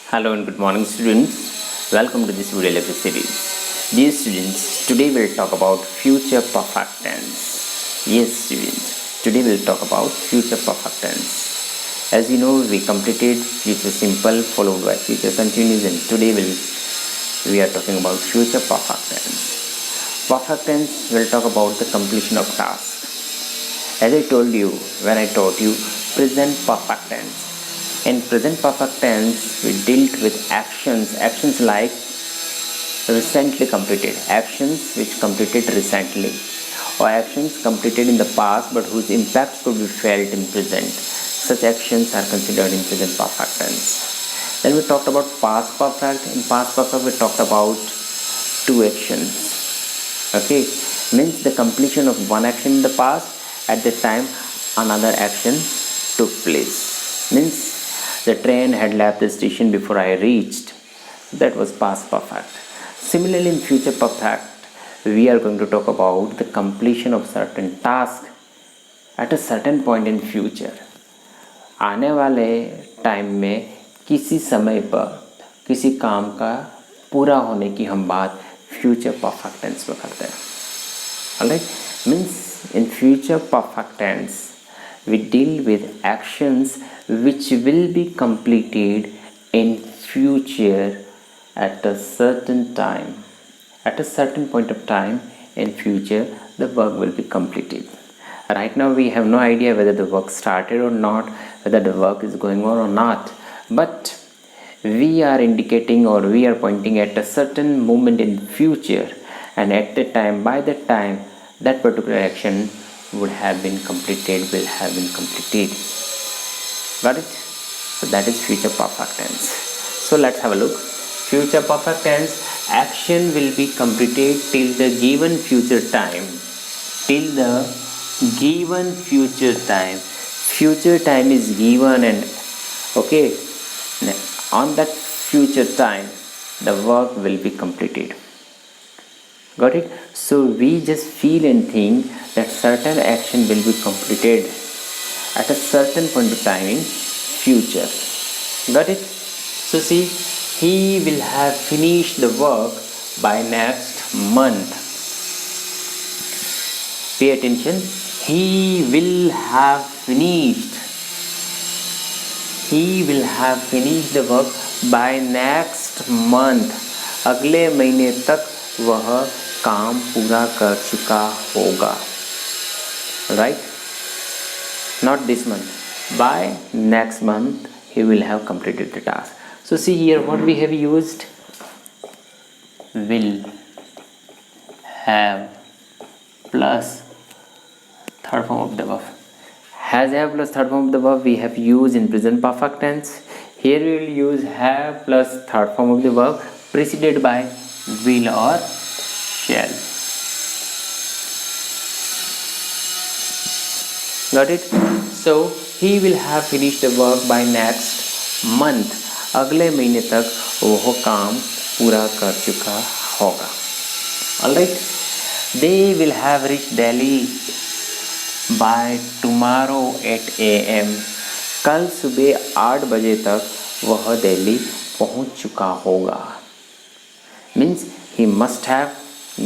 Hello and good morning students. Welcome to this video lecture series. Dear students, today we'll talk about future perfect tense. Yes students, today we'll talk about future perfect tense. As you know, we completed future simple followed by future continuous, and today we are talking about future perfect tense. Perfect tense will talk about the completion of task. As I told you when I taught you present perfect tense. In present perfect tense, we dealt with actions like recently completed, actions which completed recently, or actions completed in the past but whose impacts could be felt in present. Such actions are considered in present perfect tense. Then we talked about past perfect. In past perfect, we talked about two actions. Okay, means the completion of one action in the past, at the time another action took place. Means the train had left the station before I reached. That was past perfect. Similarly, in future perfect, we are going to talk about the completion of certain task at a certain point in future. आने वाले time में किसी समय पर किसी काम का पूरा होने की हम बात फ्यूचर परफेक्ट टेंस में करते हैं. Alright, means in future perfect tense we deal with actions which will be completed in future at a certain time. At a certain point of time in future, the work will be completed. Right now we have no idea whether the work started or not, whether the work is going on or not, but we are indicating or we are pointing at a certain moment in future, and at the time, by the time that particular action would have been completed, will have been completed. Got it? So that is future perfect tense. So let's have a look. Future perfect tense, action will be completed till the given future time. Till the given future time. Future time is given, and okay, on that future time the work will be completed. Got it? So we just feel and think that certain action will be completed at a certain point of time in future. Got it? So see, he will have finished the work by next month. Pay attention. He will have finished. He will have finished the work by next month. अगले महीने तक वह काम पूरा कर चुका होगा. Right? Not this month. By next month he will have completed the task. So see here what we have used. Will have plus third form of the verb. Has have plus third form of the verb we have used in present perfect tense. Here we will use have plus third form of the verb preceded by will or shall. Got it? So he will have finished the work by next month. अगले महीने तक वह काम पूरा कर चुका होगा. Alright? They will have reached Delhi by tomorrow 8 AM. कल सुबह 8 बजे तक वह दिल्ली पहुंच चुका होगा. Means he must have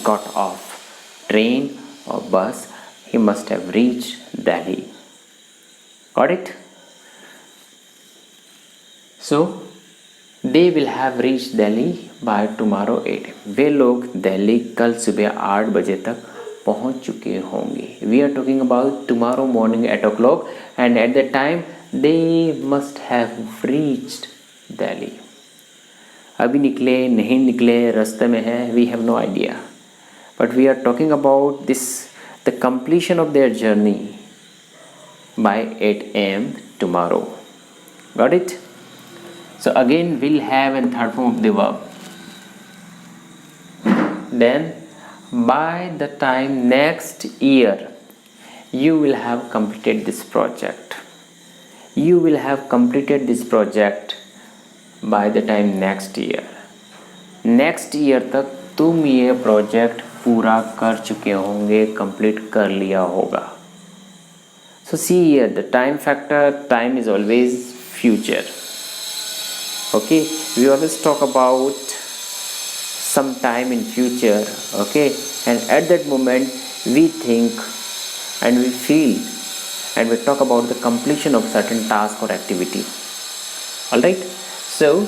got off train or bus. He must have reached Delhi. Got it? So they will have reached Delhi by tomorrow 8. वे लोग दिल्ली कल सुबह 8 बजे तक पहुंच चुके होंगे. We are talking about tomorrow morning 8 o'clock, and at that time they must have reached Delhi. अभी निकले नहीं निकले रास्ते में हैं, we have no idea, but we are talking about this, the completion of their journey by 8 AM tomorrow. Got it? So again will have and third form of the verb. Then by the time next year you will have completed this project. You will have completed this project by the time next year. Next year तक तुम ये project पूरा कर चुके होंगे, complete कर लिया होगा. So see here the time factor, time is always future. Okay, we always talk about some time in future. Okay, and at that moment we think and we feel and we talk about the completion of certain task or activity. All right, so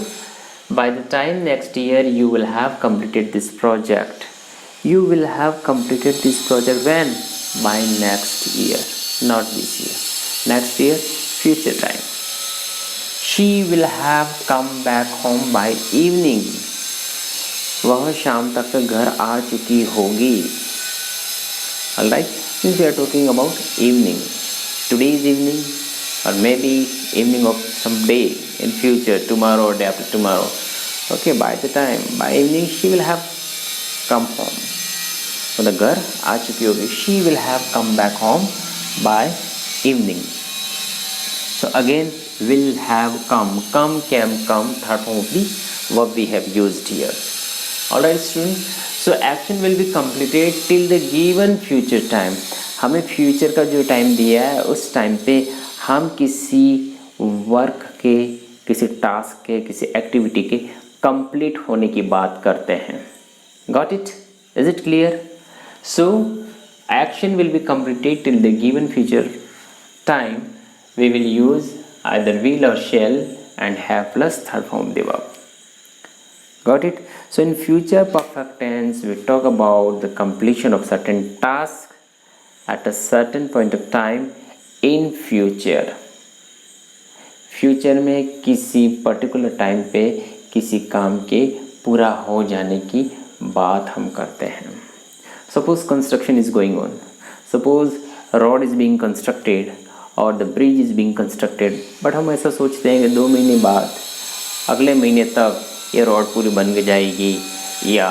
by the time next year you will have completed this project. You will have completed this project when? By next year, not this year. Next year, future time. She will have come back home by evening. वह शाम तक घर आ चुकी होगी. Alright, since we are talking about evening, today's evening or maybe evening of some day in future, tomorrow or day after tomorrow. Okay, by the time, by evening she will have come home. मतलब घर आ चुकी होगी. She will have come back home by evening. So again, will have come, came, come, third form of the verb we have used here. Alright students, so action will be completed till the given future time. हमें future का जो time दिया है उस time पे हम किसी work के, किसी टास्क के, किसी एक्टिविटी के कंप्लीट होने की बात करते हैं. Got it? Is it clear? So action will be completed till the given future time. We will use either will or shall and have plus third form of the verb. Got it? So in future perfect tense we talk about the completion of certain task at a certain point of time in future. Future में किसी particular time पे किसी काम के पूरा हो जाने की बात हम करते हैं. Suppose construction is going on. Suppose road is being constructed और the bridge is being constructed. But हम ऐसा सोचते हैं कि 2 महीने बाद, अगले महीने तक ये रोड पूरी बन के जाएगी या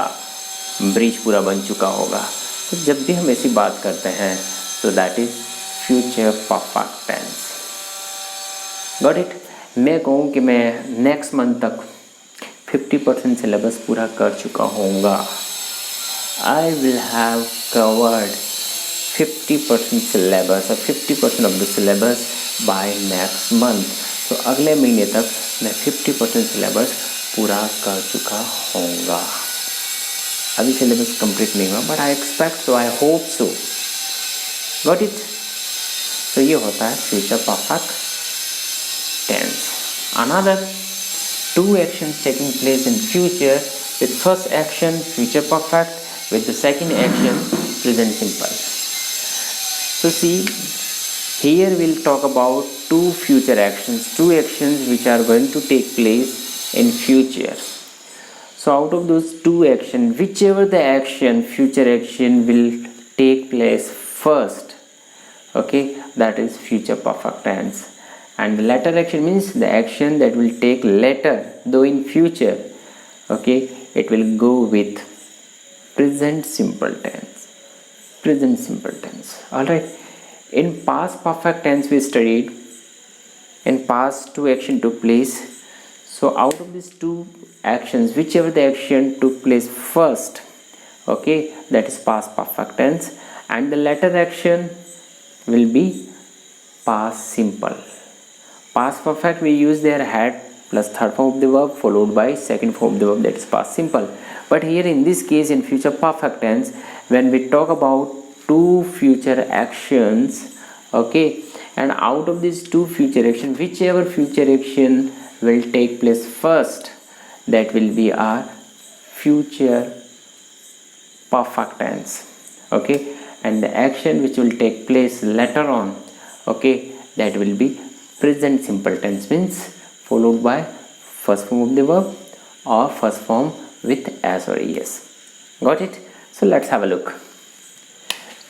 ब्रिज पूरा बन चुका होगा. तो जब भी हम ऐसी बात करते हैं so that is future perfect tense. Got it? मैं कहूँ कि मैं नेक्स्ट मंथ तक 50% सिलेबस पूरा कर चुका होऊंगा. I will have covered 50% syllabus or 50% of the syllabus by next month. तो अगले महीने तक मैं 50% syllabus पूरा कर चुका होऊंगा. अभी syllabus complete नहीं हुआ but I expect so, I hope so. Got it? तो ये होता है future perfect tense. Another 2 actions taking place in future with first action future perfect, with the second action present simple. So see, here we'll talk about 2 future actions, 2 actions which are going to take place in future. So out of those 2 actions, whichever the action, future action will take place first, okay, that is future perfect tense. And the latter action means the action that will take later, though in future, okay, it will go with present simple tense. Present simple tense. Alright, in past perfect tense we studied, in past 2 action took place. So out of these 2 actions, whichever the action took place first, okay, that is past perfect tense, and the latter action will be past simple. Past perfect we use there had plus third form of the verb followed by second form of the verb, that is past simple. But here in this case in future perfect tense, when we talk about 2 future actions, okay, and out of these 2 future actions, whichever future action will take place first, that will be our future perfect tense, okay, and the action which will take place later on, okay, that will be present simple tense, means followed by first form of the verb or first form with as or es. Got it? So let's have a look.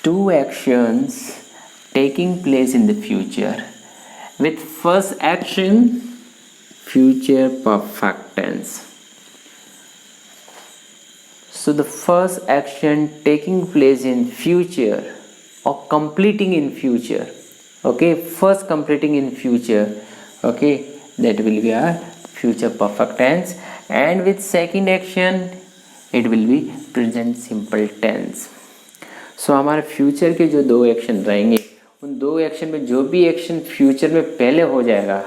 2 actions taking place in the future with first action future perfect tense. So the first action taking place in future or completing in future, okay, first completing in future, okay, that will be our future perfect tense, and with second action it will be present simple tense. सो हमारे future के जो 2 action रहेंगे उन 2 action में जो भी action future में पहले हो जाएगा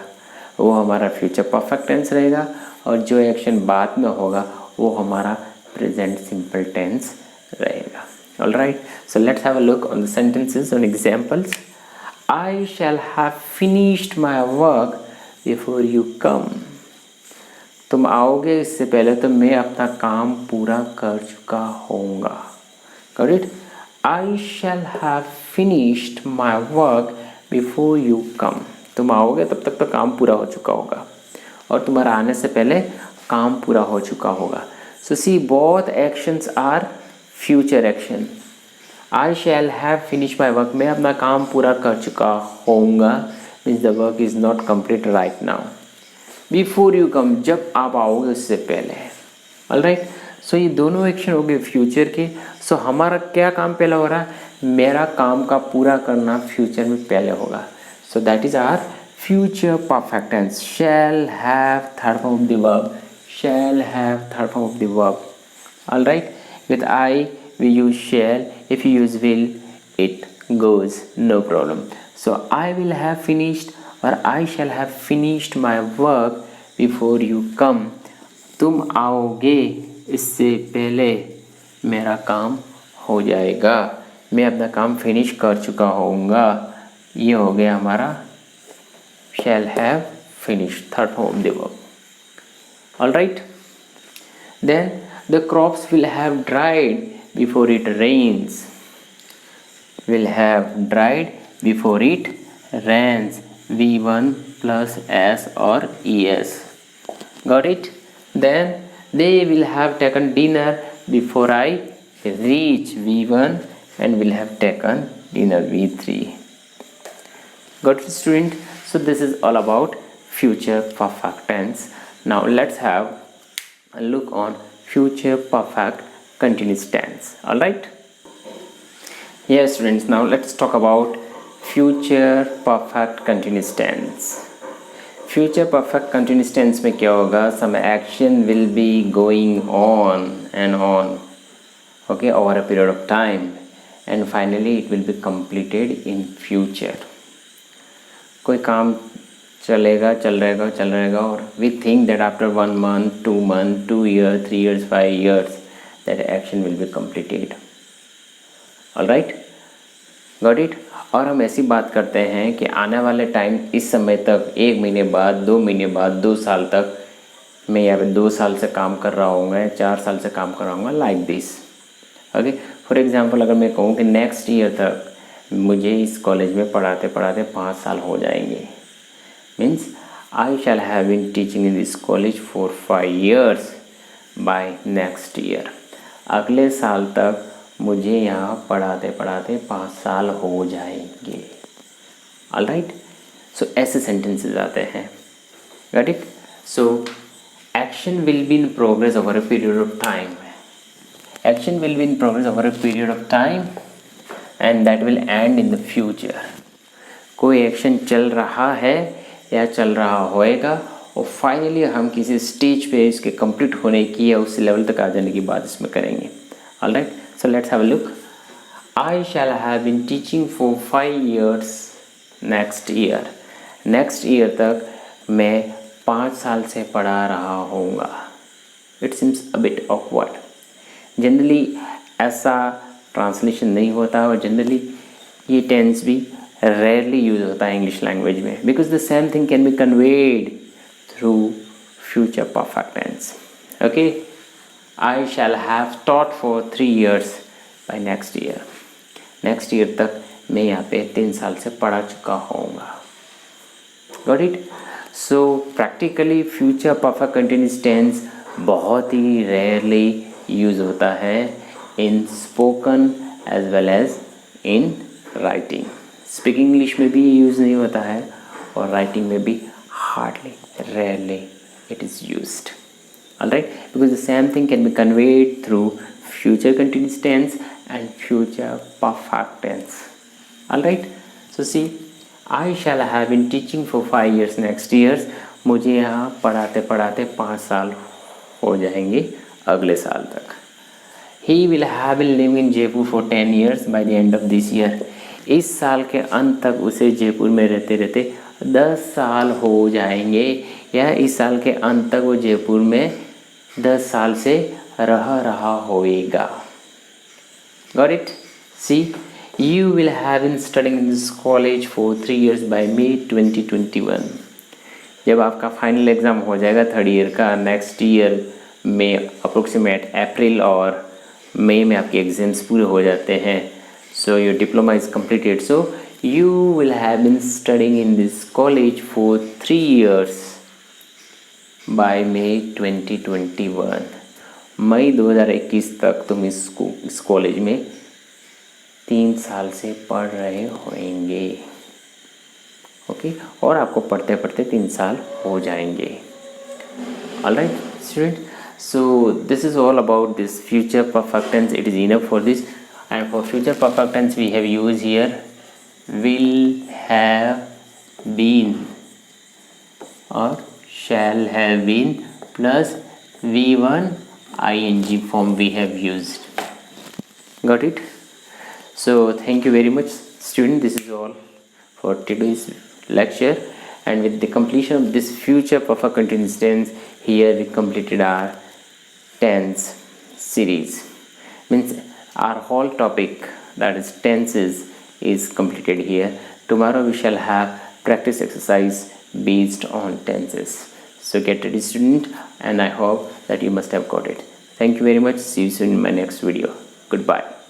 वो हमारा फ्यूचर परफेक्ट टेंस रहेगा, और जो एक्शन बाद में होगा वो हमारा प्रेजेंट सिंपल टेंस रहेगा. All right, so let's have a look on the sentences and examples. I shall have finished my work before you come. तुम आओगे इससे पहले तो मैं अपना काम पूरा कर चुका होऊंगा. Got it? I shall have finished my work before you come. तुम आओगे तब तक तो काम पूरा हो चुका होगा और तुम्हारा आने से पहले काम पूरा हो चुका होगा. So see, both actions are future action. I shall have finished my work. मैं अपना काम पूरा कर चुका होऊंगा means the work is not complete right now. Before you come, जब आप आओगे उससे पहले. Alright, so ये दोनों एक्शन हो गए फ्यूचर के. So हमारा क्या काम पहले हो रहा है? मेरा काम का पूरा करना फ्यूचर में पहले होगा. So that is our future perfect tense. Shall have third form of the verb. Shall have third form of the verb. Alright, with I we use shall. If you use will, it goes, no problem. So I will have finished or I shall have finished my work before you come. तुम आओगे इससे पहले मेरा काम हो जाएगा. मैं अपना काम फिनिश कर चुका होऊंगा. ये हो गया हमारा shall have finished, third form of the verb. All right. Then the crops will have dried before it rains. Will have dried before it rains. V1 plus S or ES. Got it? Then they will have taken dinner before I reach. V1 and will have taken dinner. V3. Got it, student? So this is all about future perfect tense. Now let's have a look on future perfect continuous tense. All right. Yes, students. Now let's talk about future perfect continuous tense. Future perfect continuous tense में क्या होगा? Some action will be going on and on, okay, over a period of time, and finally it will be completed in future. कोई काम चलेगा चल रहेगा और we think that after 1 month, 2 months, 2 years, 3 years, 5 years that action will be completed. All right, got it? और हम ऐसी बात करते हैं कि आने वाले टाइम इस समय तक 1 महीने बाद, 2 महीने बाद, 2 साल तक मैं यहाँ पे 2 साल से काम कर रहा हूँ, 4 साल से काम कर रहा हूँ, like this. Okay, for example अगर मैं कहूँ कि नेक्स्ट ईयर तक मुझे इस कॉलेज में पढ़ाते पढ़ाते 5 साल हो जाएंगे, means I shall have been teaching in this college for 5 years by next year. अगले साल तक मुझे यहाँ पढ़ाते पढ़ाते 5 साल हो जाएंगे. ऑल राइट, सो ऐसे सेंटेंसेस आते हैं. Got it? So action will be in progress over a period of time. Action will be in progress over a period of time and that will and in the future. कोई action चल रहा है या चल रहा होएगा और finally हम किसी स्टेज पे इसके कंप्लीट होने की या उस लेवल तक आ जाने की बात इसमें करेंगे. All right, so let's have a look. I shall have been teaching for 5 years next year. Next year तक मैं 5 साल से पढ़ा रहा होऊंगा. It seems a bit awkward. Generally ऐसा ट्रांसलेशन नहीं होता और जनरली ये टेंस भी रेयरली यूज होता है इंग्लिश लैंग्वेज में, because the same thing can be conveyed through future perfect tense. Okay, I shall have taught for 3 years by next year. Next year तक मैं यहाँ पे 3 साल से पढ़ा चुका होऊंगा. Got it? So practically future perfect continuous tense बहुत ही रेयरली यूज होता है in spoken as well as in writing. Speaking English में भी यूज़ नहीं होता है और राइटिंग में भी hardly, rarely it is used. Alright, because the same thing can be conveyed through future continuous tense and future perfect tense. Alright, so see, I shall have been teaching for 5 years next years. मुझे यहाँ पढ़ाते पढ़ाते 5 साल हो जाएंगे अगले साल तक. He will have been living in Jaipur for 10 years by the end of this year. इस साल के अंत तक उसे जयपुर में रहते रहते 10 साल हो जाएंगे. या इस साल के अंत तक वो जयपुर में 10 साल से रहा होएगा। Got it? See, you will have been studying in this college for 3 years by May 2021. जब आपका फाइनल एग्ज़ाम हो जाएगा थर्ड ईयर का नेक्स्ट ईयर में अप्रोक्सीमेट अप्रैल और मई में आपके एग्ज़ाम्स पूरे हो जाते हैं। So your diploma is completed. So you will have been studying in this college for 3 years by May 2021. मई 2021 तक तुम इस कॉलेज में 3 साल से पढ़ रहे होंगे। ओके, और आपको पढ़ते पढ़ते 3 साल हो जाएंगे। Alright student, so this is all about this future perfect tense. It is enough for this, and for future perfect tense we have use here will have been or shall have been plus V1 ing form we have used. Got it? So thank you very much student. This is all for today's lecture, and with the completion of this future perfect continuous tense, here we completed our tense series. Means our whole topic, that is tenses, is completed here. Tomorrow we shall have practice exercise based on tenses. So get ready student, and I hope that you must have got it. Thank you very much. See you soon in my next video. Goodbye.